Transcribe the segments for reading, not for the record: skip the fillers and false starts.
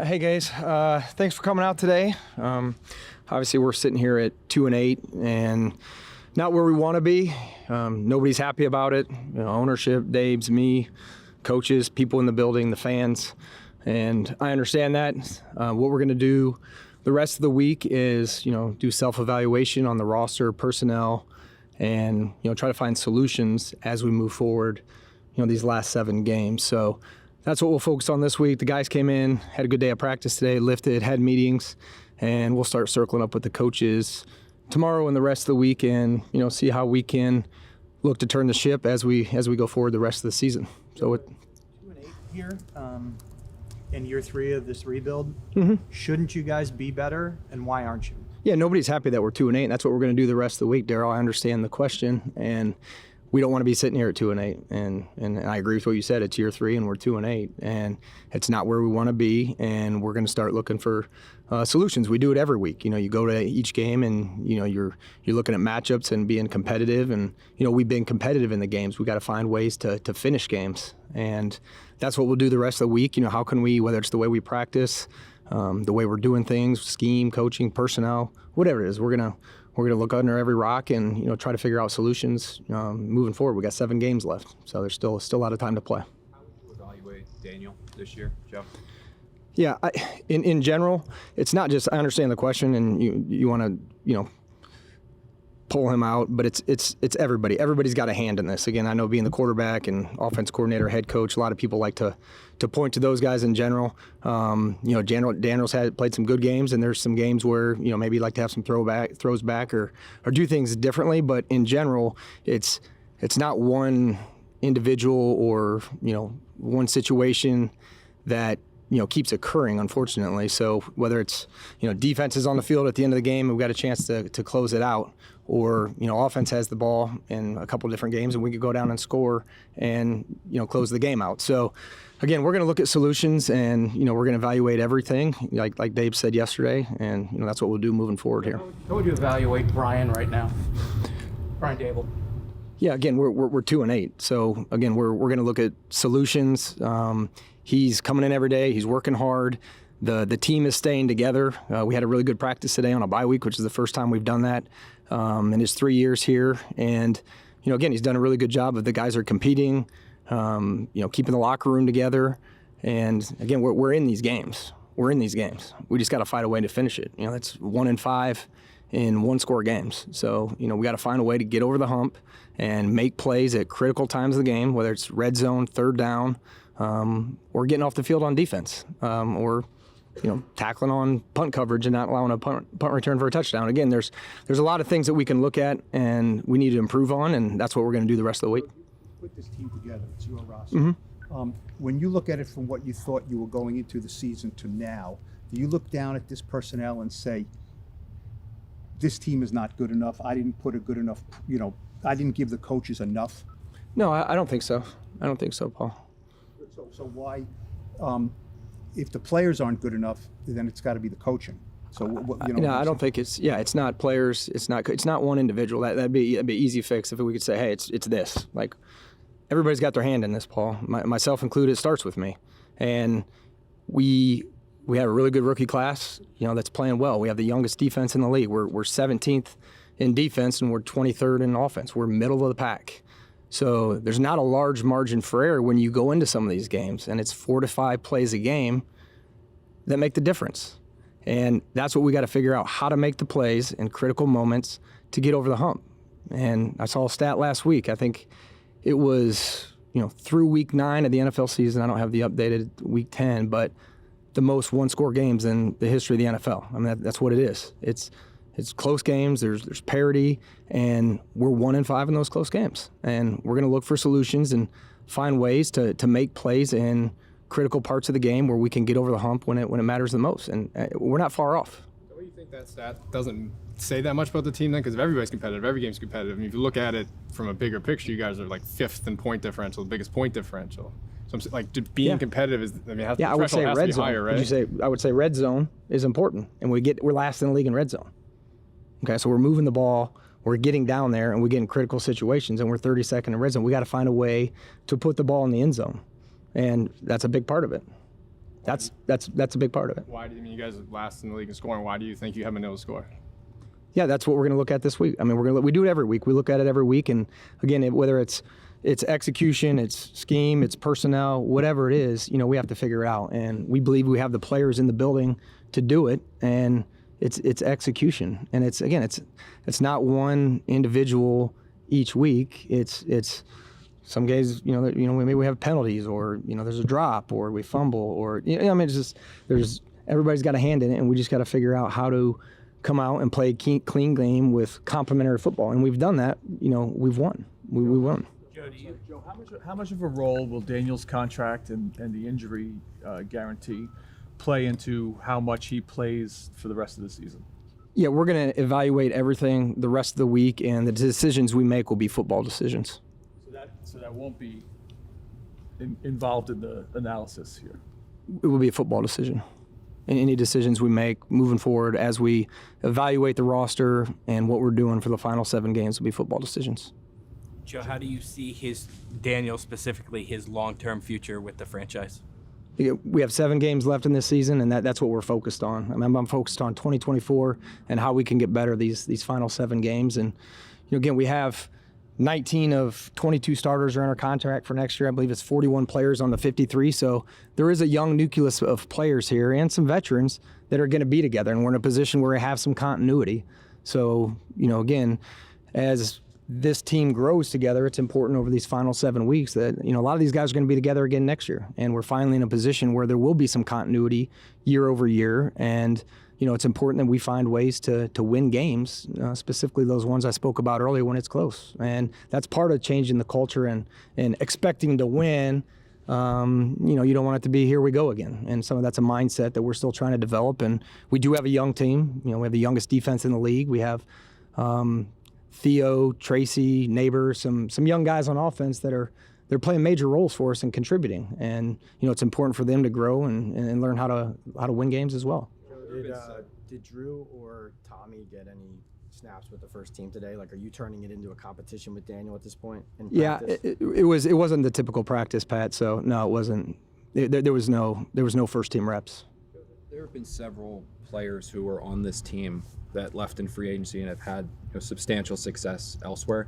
Hey guys, thanks for coming out today. Obviously, we're sitting here at 2-8 and not where we want to be. Nobody's happy about it. Ownership, Dabes, me, coaches, people in the building, the fans, and I understand that. What we're going to do the rest of the week is, do self-evaluation on the roster, personnel, and try to find solutions as we move forward. These last 7 games. So that's what we'll focus on this week. The guys came in, had a good day of practice today, lifted, had meetings, and we'll start circling up with the coaches tomorrow and the rest of the week, and see how we can look to turn the ship as we go forward the rest of the season. So 2-8 here in year 3 of this rebuild. Mm-hmm. Shouldn't you guys be better, and why aren't you? Yeah, nobody's happy that we're 2-8, and that's what we're going to do the rest of the week, Daryl. I understand the question, and we don't want to be sitting here at 2-8, and I agree with what you said. It's year 3 and we're 2-8, and it's not where we want to be, and we're going to start looking for solutions. We do it every week. You go to each game, and you're looking at matchups and being competitive, and we've been competitive in the games. We got to find ways to finish games, and that's what we'll do the rest of the week. How can we, whether it's the way we practice, the way we're doing things, scheme, coaching, personnel, whatever it is, we're gonna look under every rock and try to figure out solutions moving forward. We got 7 games left, so there's still a lot of time to play. How would you evaluate Daniel this year, Joe? Yeah, in general, it's not just, I understand the question, and you want to pull him out, but it's everybody. Everybody's got a hand in this. Again, I know being the quarterback and offense coordinator, head coach, a lot of people like to point to those guys in general. Daniel's played some good games, and there's some games where maybe like to have some throws back or do things differently. But in general, it's not one individual or one situation that keeps occurring, unfortunately. So whether it's defense is on the field at the end of the game and we've got a chance to close it out, or offense has the ball in a couple different games and we could go down and score and close the game out. So again, we're going to look at solutions, and we're going to evaluate everything, like Dave said yesterday, and that's what we'll do moving forward here. How would you evaluate Brian right now? Brian Daboll. Yeah, again, we're 2-8. So again, we're going to look at solutions. He's coming in every day. He's working hard. The team is staying together. We had a really good practice today on a bye week, which is the first time we've done that in his 3 years here. And again, he's done a really good job of the guys are competing, keeping the locker room together. And again, we're in these games. We're in these games. We just got to find a way to finish it. That's 1-5 in 1-score games. So we got to find a way to get over the hump and make plays at critical times of the game, whether it's red zone, third down, or getting off the field on defense, or tackling on punt coverage and not allowing a punt return for a touchdown. Again, there's a lot of things that we can look at and we need to improve on, and that's what we're going to do the rest of the week. Put this team together. It's your roster. Mm-hmm. When you look at it from what you thought you were going into the season to now, do you look down at this personnel and say, this team is not good enough, I didn't put a good enough, I didn't give the coaches enough? No, I don't think so. I don't think so, Paul. So why, if the players aren't good enough, then it's got to be the coaching. So No, I don't think it's not players. It's not one individual. That'd be an easy fix if we could say, hey, it's this. Like, everybody's got their hand in this, Paul. Myself included. It starts with me, and we have a really good rookie class. That's playing well. We have the youngest defense in the league. We're 17th in defense, and we're 23rd in offense. We're middle of the pack. So there's not a large margin for error when you go into some of these games, and it's 4 to 5 plays a game that make the difference. And that's what we got to figure out, how to make the plays in critical moments to get over the hump. And I saw a stat last week. I think it was, through week 9 of the NFL season. I don't have the updated week 10, but the most 1-score games in the history of the NFL. I mean, that's what it is. It's close games, there's parity, and we're 1-5 in those close games. And we're going to look for solutions and find ways to make plays in critical parts of the game where we can get over the hump when it matters the most. And we're not far off. So what do you think that stat doesn't say that much about the team then? Because if everybody's competitive, every game's competitive. I mean, if you look at it from a bigger picture, you guys are like 5th in point differential, the biggest point differential. So I'm like, being competitive is, I would say red zone. Higher, right? I would say red zone is important, and we're last in the league in red zone. Okay, so we're moving the ball, we're getting down there, and we get in critical situations, and we're 32nd in red zone. We got to find a way to put the ball in the end zone, and that's a big part of it. That's a big part of it. Why do you mean you guys are last in the league in scoring? Why do you think you haven't been able to score? Yeah, that's what we're going to look at this week. I mean, we do it every week. We look at it every week, and again, whether it's execution, it's scheme, it's personnel, whatever it is, we have to figure it out. And we believe we have the players in the building to do it, and it's execution. And it's not one individual each week. It's some games, maybe we have penalties, or there's a drop, or we fumble, or it's just everybody's got a hand in it, and we just got to figure out how to come out and play a clean game with complementary football, and we've done that. We've won. We won. Joe, how much of a role will Daniel's contract and the injury guarantee play into how much he plays for the rest of the season? Yeah, we're going to evaluate everything the rest of the week, and the decisions we make will be football decisions. So that won't be involved in the analysis here. It will be a football decision. And any decisions we make moving forward as we evaluate the roster and what we're doing for the final 7 games will be football decisions. Joe, how do you see Daniel specifically, his long-term future with the franchise? We have 7 games left in this season, and that's what we're focused on. I'm focused on 2024 and how we can get better these final 7 games. And again, we have 19 of 22 starters are under contract for next year. I believe it's 41 players on the 53. So there is a young nucleus of players here and some veterans that are going to be together, and we're in a position where we have some continuity. So, again, as this team grows together, it's important over these final 7 weeks that, a lot of these guys are going to be together again next year. And we're finally in a position where there will be some continuity year over year. And, it's important that we find ways to win games, specifically those ones I spoke about earlier when it's close. And that's part of changing the culture and expecting to win. You don't want it to be here we go again. And some of that's a mindset that we're still trying to develop. And we do have a young team. We have the youngest defense in the league. We have Theo, Tracy, Neighbor, some young guys on offense that they're playing major roles for us and contributing. And it's important for them to grow and learn how to win games as well. Did Drew or Tommy get any snaps with the first team today? Like, are you turning it into a competition with Daniel at this point? Yeah, it wasn't the typical practice, Pat. So no, it wasn't. There was no first team reps. There have been several players who were on this team that left in free agency and have had substantial success elsewhere.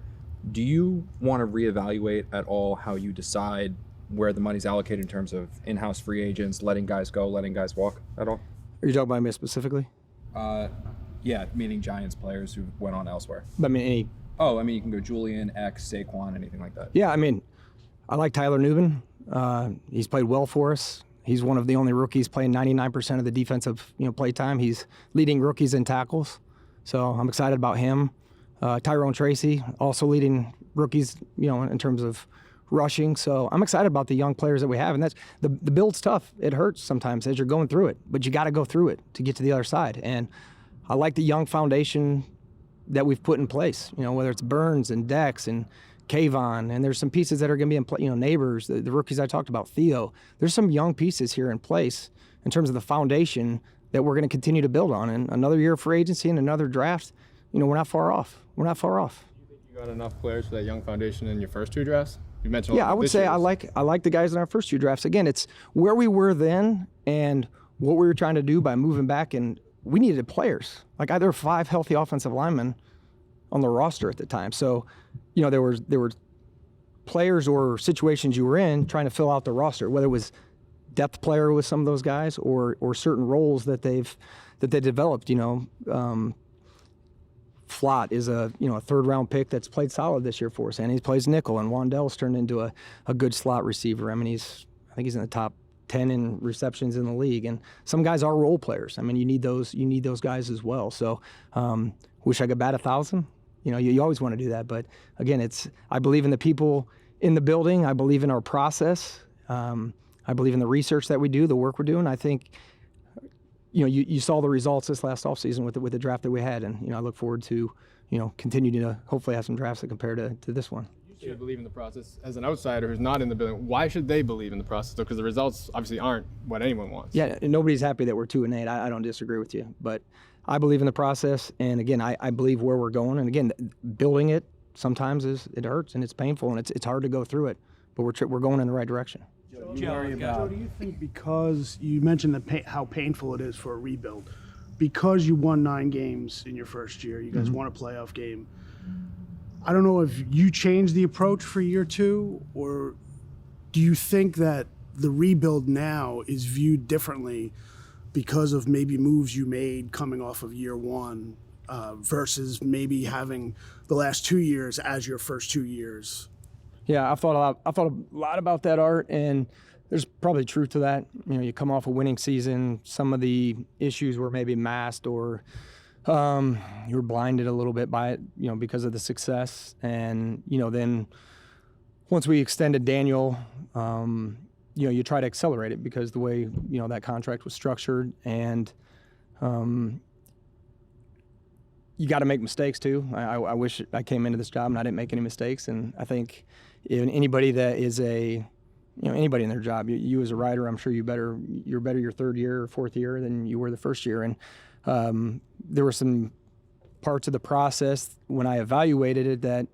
Do you want to reevaluate at all how you decide where the money's allocated in terms of in-house free agents, letting guys go, letting guys walk at all? Are you talking about me specifically? Yeah, meaning Giants players who went on elsewhere. I mean, you can go Julian, X, Saquon, anything like that. Yeah, I like Tyler Nubin. He's played well for us. He's one of the only rookies playing 99% of the defensive play time. He's leading rookies in tackles, so I'm excited about him. Tyrone Tracy also leading rookies, in terms of rushing. So I'm excited about the young players that we have, and that's the build's tough. It hurts sometimes as you're going through it, but you got to go through it to get to the other side. And I like the young foundation that we've put in place. Whether it's Burns and Dex and Kayvon, and there's some pieces that are going to be in play. Neighbors, the rookies I talked about, Theo. There's some young pieces here in place in terms of the foundation that we're going to continue to build on. And another year of free agency and another draft, we're not far off. We're not far off. Do you think you got enough players for that young foundation in your first 2 drafts? You mentioned. Yeah, I would say I like the guys in our first 2 drafts. Again, it's where we were then and what we were trying to do by moving back, and we needed players. Like, there were 5 healthy offensive linemen on the roster at the time. So, there were players or situations you were in trying to fill out the roster, whether it was depth player with some of those guys or certain roles that they developed. Flott is a 3rd-round pick that's played solid this year for us, and he plays nickel. And Wandell's turned into a good slot receiver. I think he's in the top 10 in receptions in the league. And some guys are role players. You need those guys as well. So, wish I could bat 1,000. You always want to do that. But again, I believe in the people in the building. I believe in our process. I believe in the research that we do, the work we're doing. I think. You saw the results this last offseason with the draft that we had, and I look forward to, continuing to hopefully have some drafts that compare to this one. You should believe in the process. As an outsider who's not in the building, why should they believe in the process? Because the results obviously aren't what anyone wants. Yeah, nobody's happy that we're 2-8. I don't disagree with you, but I believe in the process, and again, I believe where we're going. And again, building it sometimes it hurts and it's painful and it's hard to go through it, but we're going in the right direction. Joe, Joe, do you think because you mentioned how painful it is for a rebuild, because you won 9 games in your first year, you guys won a playoff game, I don't know if you changed the approach for year 2, or do you think that the rebuild now is viewed differently because of maybe moves you made coming off of year 1 versus maybe having the last 2 years as your first 2 years? Yeah, I thought a lot about that, Art, and there's probably truth to that. You know, you come off a winning season, some of the issues were maybe masked, or you were blinded a little bit by it, you know, because of the success. And, you know, then once we extended Daniel, you know, you try to accelerate it because the way, you know, that contract was structured, and you got to make mistakes too. I wish I came into this job and I didn't make any mistakes. And I think anybody that is anybody in their job, you as a writer, I'm sure you're better your third year or fourth year than you were the first year. And there were some parts of the process when I evaluated it that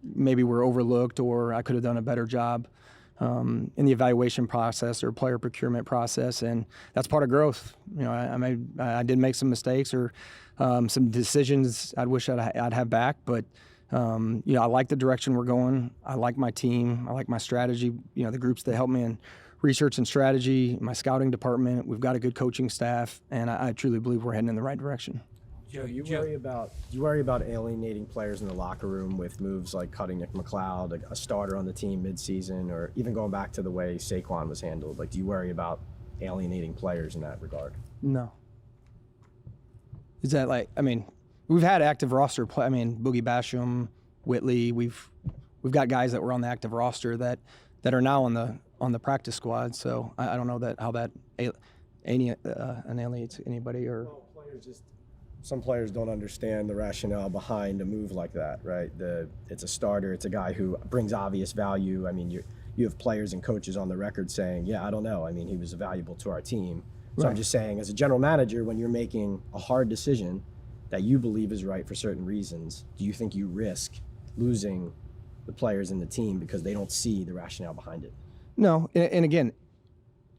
maybe were overlooked, or I could have done a better job in the evaluation process or player procurement process, and that's part of growth. You know, I did make some mistakes or some decisions I'd wish I'd have back, but you know, I like the direction we're going. I like my team. I like my strategy. You know, the groups that help me in research and strategy, my scouting department. We've got a good coaching staff, and I truly believe we're heading in the right direction. Joe, do you worry about alienating players in the locker room with moves like cutting Nick McLeod, a starter on the team midseason, or even going back to the way Saquon was handled? Like, do you worry about alienating players in that regard? No. Is that like? I mean, we've had active roster play. I mean, Boogie Basham, Whitley. We've got guys that were on the active roster that are now on the practice squad. So I don't know how that annihilates anybody or. Well, some players don't understand the rationale behind a move like that, right? It's a starter. It's a guy who brings obvious value. I mean, you have players and coaches on the record saying, yeah, I don't know. I mean, he was valuable to our team. So Right. I'm just saying, as a general manager, when you're making a hard decision that you believe is right for certain reasons, do you think you risk losing the players in the team because they don't see the rationale behind it? No, and again,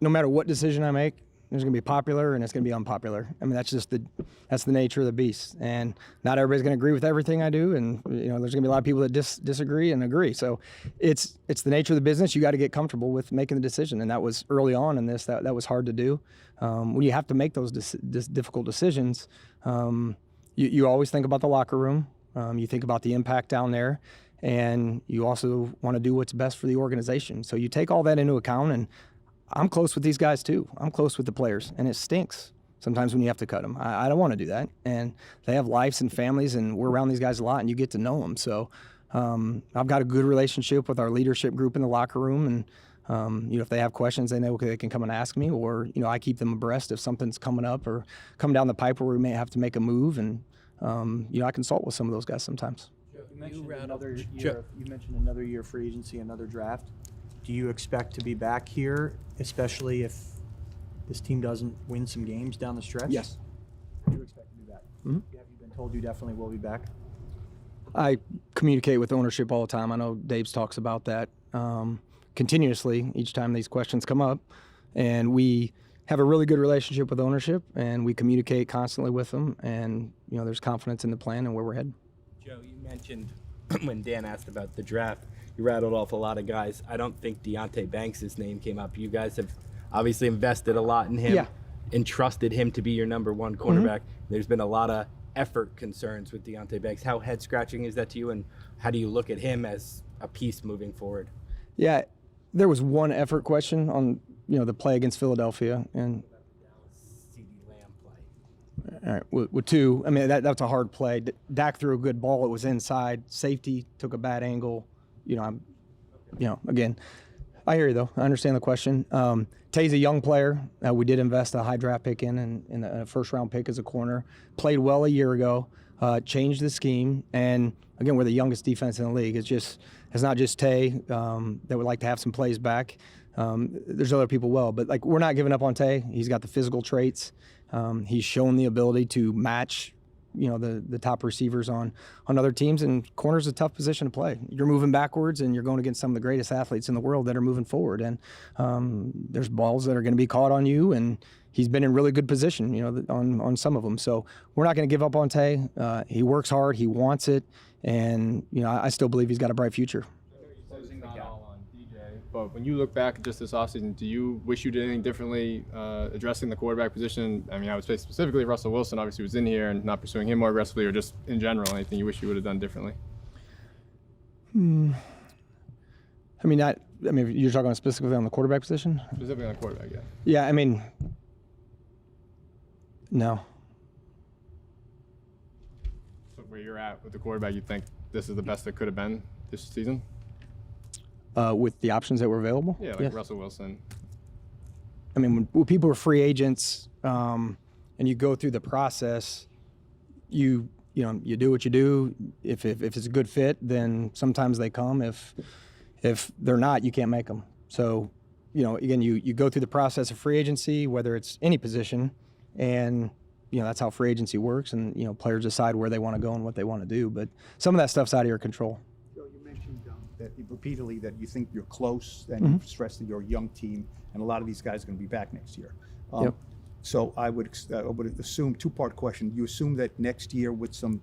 no matter what decision I make, there's going to be popular and it's going to be unpopular. I mean, that's the nature of the beast. And not everybody's going to agree with everything I do. And, you know, there's going to be a lot of people that disagree and agree. So it's the nature of the business. You got to get comfortable with making the decision. And that was early on in this, that was hard to do. When you have to make those difficult decisions, you always think about the locker room. You think about the impact down there. And you also want to do what's best for the organization. So you take all that into account, and I'm close with these guys too. I'm close with the players, and it stinks sometimes when you have to cut them. I don't want to do that, and they have lives and families, and we're around these guys a lot, and you get to know them. So I've got a good relationship with our leadership group in the locker room, and you know, if they have questions, they know they can come and ask me, or you know, I keep them abreast if something's coming up or coming down the pipe where we may have to make a move, and you know, I consult with some of those guys sometimes. You mentioned another year free agency, another draft. Do you expect to be back here, especially if this team doesn't win some games down the stretch? Yes. Do you expect to be back? Mhm. Have you been told you definitely will be back? I communicate with ownership all the time. I know Dave's talks about that continuously each time these questions come up. And we have a really good relationship with ownership, and we communicate constantly with them. And, you know, there's confidence in the plan and where we're headed. Joe, you mentioned when Dan asked about the draft, you rattled off a lot of guys. I don't think Deonte Banks' name came up. You guys have obviously invested a lot in him, Yeah. entrusted him to be your number one cornerback. There's been a lot of effort concerns with Deonte Banks. How head-scratching is that to you, and how do you look at him as a piece moving forward? Yeah, there was one effort question on, you know, the play against Philadelphia, and CD Lamb play. all right, with two, I mean, that's a hard play. Dak threw a good ball. It was inside. Safety took a bad angle. You know, again, I hear you though. I understand the question. Tay's a young player. We did invest a high draft pick in a first round pick as a corner. Played well a year ago. Changed the scheme, and again, we're the youngest defense in the league. It's not just Tay that would like to have some plays back. There's other people but like, we're not giving up on Tay. He's got the physical traits. He's shown the ability to match the top receivers on other teams, and corner's a tough position to play. You're moving backwards, and you're going against some of the greatest athletes in the world that are moving forward, and there's balls that are going to be caught on you, and he's been in really good position, on some of them. So we're not going to give up on Tay. He works hard, he wants it, and I still believe he's got a bright future. Not all on DJ, but when you look back at just this offseason, do you wish you did anything differently addressing the quarterback position? I mean, I would say specifically Russell Wilson obviously was in here and not pursuing him more aggressively, or just in general, anything you wish you would have done differently? I mean, you're talking specifically on the quarterback position? Specifically on the quarterback, yeah. Yeah, I mean, no. So where you're at with the quarterback, you think this is the best that could have been this season? With the options that were available? Yeah, like Yes. Russell Wilson. I mean, when people are free agents and you go through the process, you do what you do. If it's a good fit, then sometimes they come. If they're not, you can't make them. So, again, you go through the process of free agency, whether it's any position, and that's how free agency works. And players decide where they want to go and what they want to do. But some of that stuff's out of your control. Joe, you mentioned that repeatedly that you think you're close, and you've stressed that you're a young team, and a lot of these guys are going to be back next year. Yep. So I would assume, two-part question. You assume that next year with some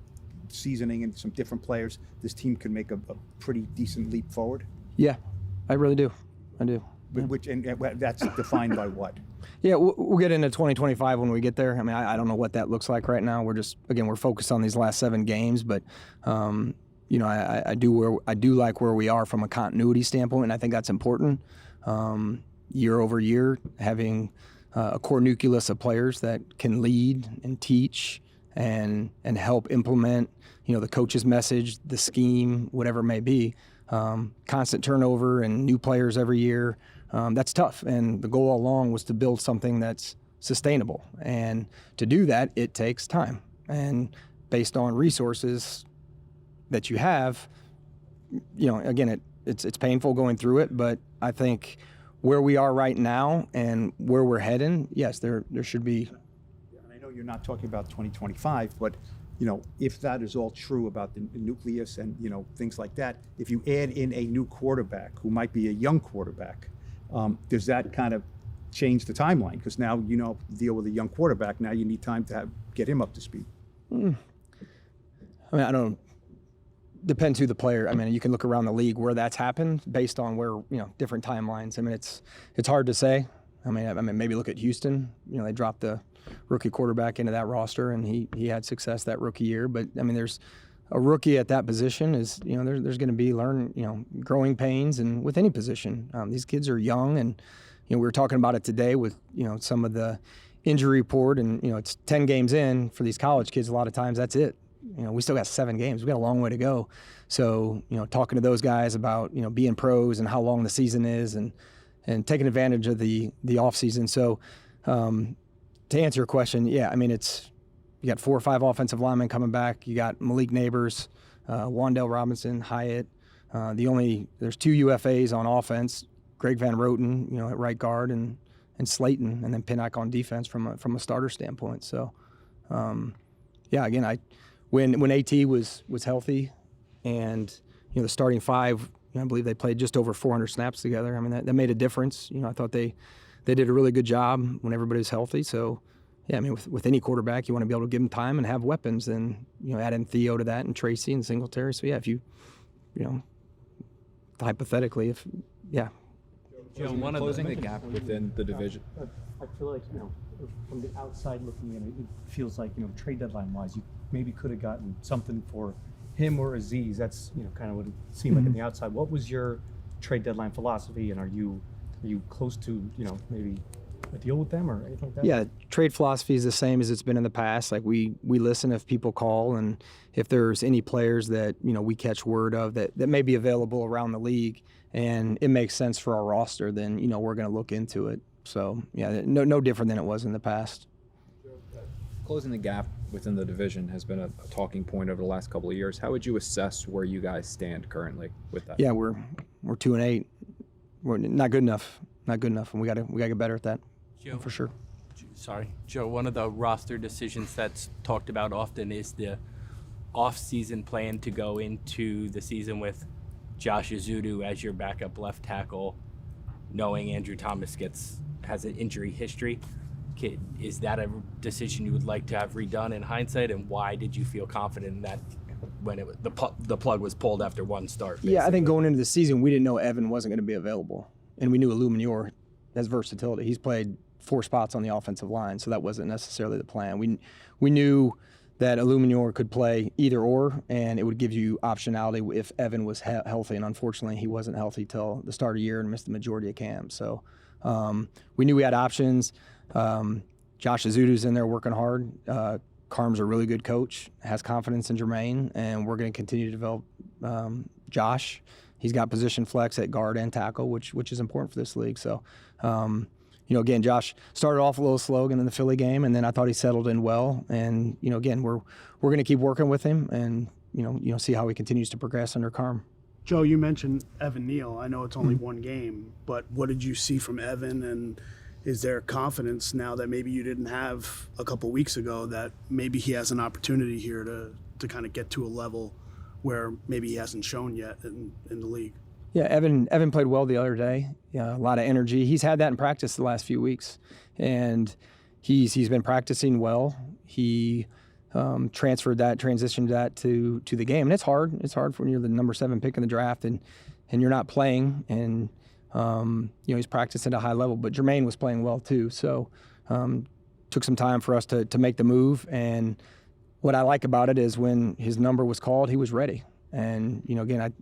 seasoning and some different players, this team can make a pretty decent leap forward? Yeah, I really do. I do. Which and that's defined by what? Yeah, we'll get into 2025 when we get there. I mean, I don't know what that looks like right now. We're focused on these last 7 games, but I do like where we are from a continuity standpoint, and I think that's important. Year over year, having a core nucleus of players that can lead and teach and help implement, the coach's message, the scheme, whatever it may be. Constant turnover and new players every year. That's tough, and the goal all along was to build something that's sustainable. And to do that, it takes time. And based on resources that you have, again, it's painful going through it, but I think where we are right now and where we're heading, yes, there should be. And I know you're not talking about 2025, but if that is all true about the nucleus and things like that, if you add in a new quarterback who might be a young quarterback, does that kind of change the timeline? Because now deal with a young quarterback. Now you need time to get him up to speed. I mean, I don't. Depends who the player. I mean, you can look around the league where that's happened based on where different timelines. I mean, it's hard to say. I mean, maybe look at Houston. They dropped the rookie quarterback into that roster, and he had success that rookie year. But I mean, there's a rookie at that position is there's going to be growing pains, and with any position, these kids are young, and we were talking about it today with some of the injury report, and it's 10 games in for these college kids. A lot of times that's it. We still got 7 games. We got a long way to go. So talking to those guys about being pros and how long the season is, and taking advantage of the off season. So to answer your question, yeah, I mean you got 4 or 5 offensive linemen coming back. You got Malik Neighbors, Wandale Robinson, Hyatt. There's 2 UFAs on offense, Greg Van Roten, at right guard, and Slayton, and then Pinnock on defense from a starter standpoint. So yeah, again, when AT was healthy, and the starting 5, I believe they played just over 400 snaps together. I mean, that made a difference. I thought they did a really good job when everybody was healthy. So yeah, I mean, with any quarterback, you want to be able to give them time and have weapons, and add in Theo to that, and Tracy and Singletary. So yeah, if hypothetically, Joe, closing the gap within the division. I feel like, from the outside looking in, it feels like, trade deadline wise, you maybe could have gotten something for him or Aziz. That's, kind of what it seemed like on the outside. What was your trade deadline philosophy, and are you close to, maybe a deal with them or anything like that? Yeah, trade philosophy is the same as it's been in the past. Like we listen if people call, and if there's any players that we catch word of that may be available around the league, and it makes sense for our roster, then we're going to look into it. So yeah, no different than it was in the past. Closing the gap within the division has been a talking point over the last couple of years. How would you assess where you guys stand currently with that? Yeah, we're 2-8. We're not good enough. Not good enough, and we got to get better at that. Joe, for sure. Joe, one of the roster decisions that's talked about often is the off-season plan to go into the season with Josh Ezeudu as your backup left tackle, knowing Andrew Thomas has an injury history. Is that a decision you would like to have redone in hindsight, and why did you feel confident in that when the plug was pulled after one start? Basically? Yeah, I think going into the season, we didn't know Evan wasn't going to be available, and we knew Illuminor has versatility. He's played 4 spots on the offensive line, so that wasn't necessarily the plan. We knew that Illuminor could play either or, and it would give you optionality if Evan was healthy, and unfortunately he wasn't healthy till the start of the year and missed the majority of camp. So we knew we had options. Josh Ezeudu's in there working hard. Carm's a really good coach, has confidence in Jermaine, and we're going to continue to develop Josh. He's got position flex at guard and tackle, which is important for this league. So, again, Josh started off a little slow in the Philly game, and then I thought he settled in well. And again, we're going to keep working with him, and see how he continues to progress under Carm. Joe, you mentioned Evan Neal. I know it's only one game, but what did you see from Evan, and is there confidence now that maybe you didn't have a couple weeks ago that maybe he has an opportunity here to kind of get to a level where maybe he hasn't shown yet in the league? Yeah, Evan played well the other day. Yeah, a lot of energy. He's had that in practice the last few weeks, and he's been practicing well. He transitioned that to the game, and it's hard. It's hard when you're the number 7 pick in the draft and you're not playing, and he's practicing at a high level. But Jermaine was playing well too, so took some time for us to make the move. And what I like about it is when his number was called, he was ready. And again,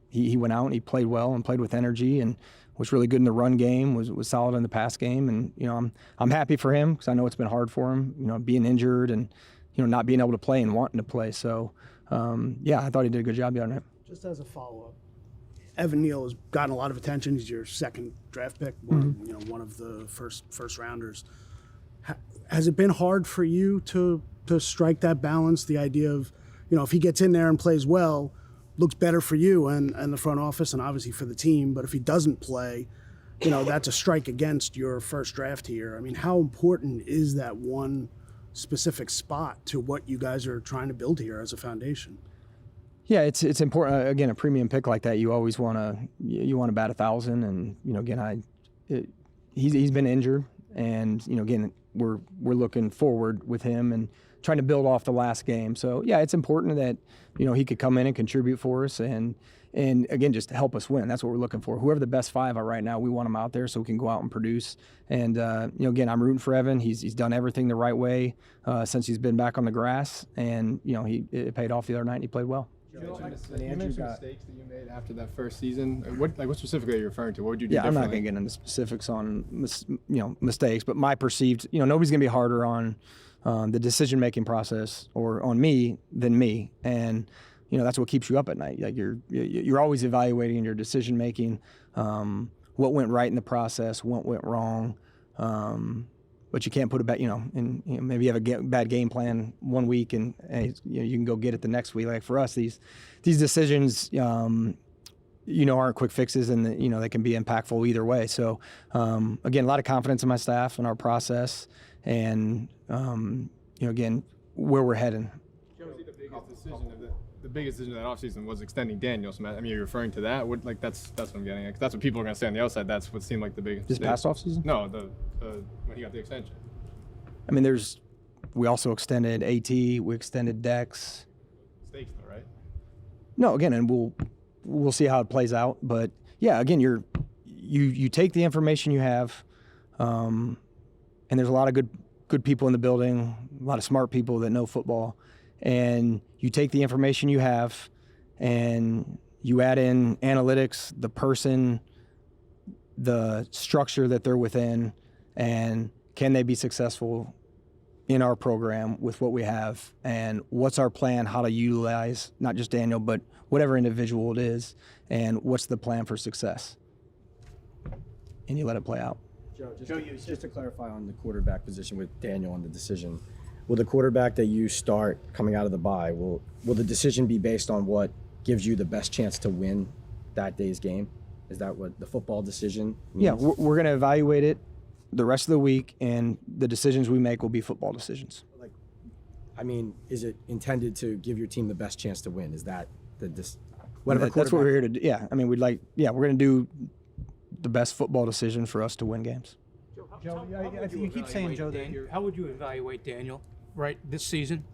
he went out and he played well and played with energy and was really good in the run game, was solid in the pass game. And I'm happy for him because I know it's been hard for him, being injured and not being able to play and wanting to play. So I thought he did a good job the other night. Just as a follow-up, Evan Neal has gotten a lot of attention. He's your 2nd draft pick, one of the first rounders. Has it been hard for you to strike that balance? The idea of, if he gets in there and plays well, looks better for you and the front office and obviously for the team. But if he doesn't play, that's a strike against your first draft here. I mean, how important is that one specific spot to what you guys are trying to build here as a foundation? Yeah, it's important. Again, a premium pick like that, you always want to bat 1,000. And again, he's been injured, and again, we're looking forward with him and trying to build off the last game. So yeah, it's important that he could come in and contribute for us, and again, just to help us win. That's what we're looking for. Whoever the best 5 are right now, we want them out there so we can go out and produce. And again, I'm rooting for Evan. He's done everything the right way since he's been back on the grass, and it paid off the other night. And he played well. You mentioned mistakes that you made after that first season. What specifically are you referring to? What would you do differently? I'm not going to get into specifics on mistakes, but my perceived, nobody's going to be harder on the decision-making process or on me than me, and that's what keeps you up at night. Like you're always evaluating your decision-making, what went right in the process, what went wrong. But you can't put it back, and maybe you have a bad game plan one week and you can go get it the next week. Like for us, these decisions, aren't quick fixes, and they can be impactful either way. So again, a lot of confidence in my staff and our process, and again, where we're heading. Joe, the biggest decision of that offseason was extending Daniel. So, I mean, you're referring to that? That's what I'm getting at. 'Cause that's what people are going to say on the outside. That's what seemed like the biggest. This past offseason? No, when he got the extension. I mean, we also extended AT. We extended Dex. Stakes, though, right? No, again, and we'll see how it plays out. But yeah, again, you take the information you have, and there's a lot of good people in the building, a lot of smart people that know football. And you take the information you have and you add in analytics, the person, the structure that they're within, and can they be successful in our program with what we have, and what's our plan, how to utilize not just Daniel, but whatever individual it is, and what's the plan for success. And you let it play out. Joe, just to clarify on the quarterback position with Daniel on the decision, will the quarterback that you start coming out of the bye, will the decision be based on what gives you the best chance to win that day's game? Is that what the football decision means? Yeah, we're going to evaluate it the rest of the week, and the decisions we make will be football decisions. Like, I mean, is it intended to give your team the best chance to win? Is that whatever? That's what we're here to do. Yeah, I mean, we're going to do the best football decision for us to win games. Joe, I think you keep saying, Joe, that How would you evaluate Daniel this season?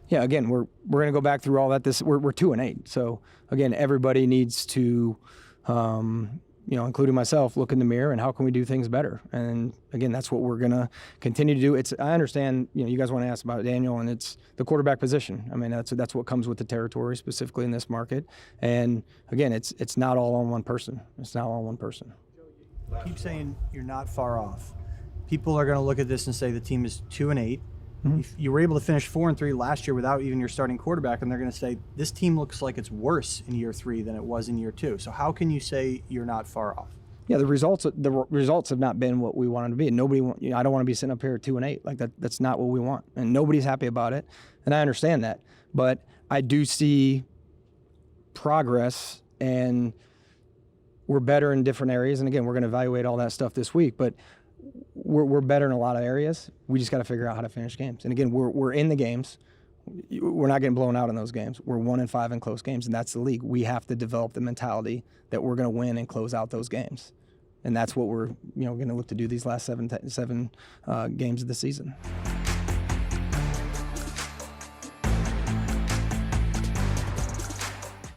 Yeah, again, we're going to go back through all that. We're 2-8, so again, everybody needs to, including myself, look in the mirror and how can we do things better. And again, that's what we're going to continue to do. I understand, you guys want to ask about Daniel, and it's the quarterback position. I mean, that's what comes with the territory, specifically in this market. And again, it's not all on one person. It's not all on one person. you keep saying you're not far off. People are going to look at this and say the team is 2-8. You were able to finish 4-3 last year without even your starting quarterback, and they're going to say this team looks like it's worse in year 3 than it was in year 2. So how can you say you're not far off? Yeah, the results have not been what we wanted to be. I don't want to be sitting up here at 2-8. Like that's not what we want, and nobody's happy about it. And I understand that, but I do see progress, and we're better in different areas. And again, we're going to evaluate all that stuff this week, but we're better in a lot of areas. We just got to figure out how to finish games. And again, we're in the games. We're not getting blown out in those games. We're 1-5 in close games, and that's the league. We have to develop the mentality that we're going to win and close out those games. And that's what we're going to look to do these last seven games of the season.